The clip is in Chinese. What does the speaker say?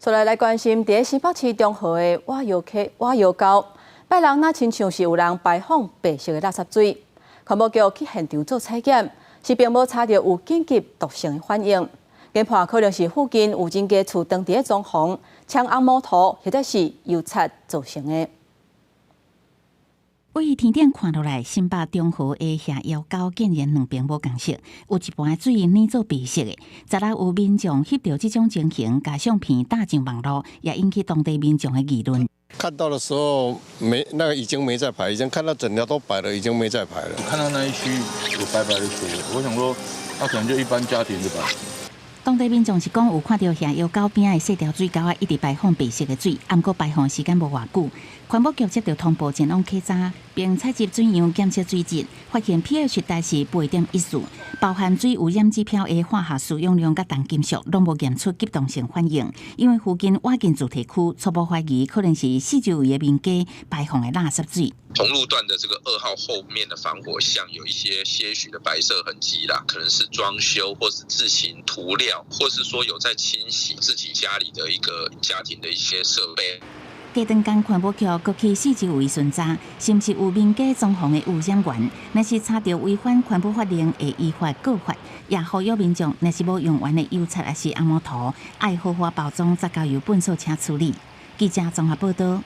出来关心，伫新北市中和的瓦窑沟，拜六那亲像是有人排放白色的垃圾水。环保局去现场做采检，是并无查到有紧急毒性的反应，研判可能是附近有人家厝当地的装潢、枪红摩托或者是油漆造成的。 位于天顶看落来，新北中和的下窑沟竟然两边无共色，有一半的水染做白色的。昨日有民众翕到这种情形，把相片打上网络，也引起当地民众的议论。看到的时候已经没在排，已经看到整条都白了，已经没在排了。看到那一区有白白的水，我想说，那可能就一般家庭的吧。 当地民众是讲有看到下窑沟边的细条水沟啊，一直排放白色的水，不过排放时间无偌久。环保局接到通报前往稽查，并采集水样检测水质，发现 pH 值是8.14，包含水有染指标的化学使用量甲重金属，拢无验出急动性反应。因为附近瓦建主题区，初步怀疑可能是四周围的民家排放的垃圾水。 同路段的这个2号后面的防火巷有一些些许的白色痕迹啦，可能是装修或是自行涂料，或是说有在清洗自己家里的一个家庭的一些设备。 隔顿间，环保局搁去四周围巡查，是毋是有民家装潢的污染源？若是查到违反环保法令，会依法告发。也呼吁民众，若是无用完的油漆还是红毛涂，爱好好包装，再交由粪扫车处理。记者综合报道。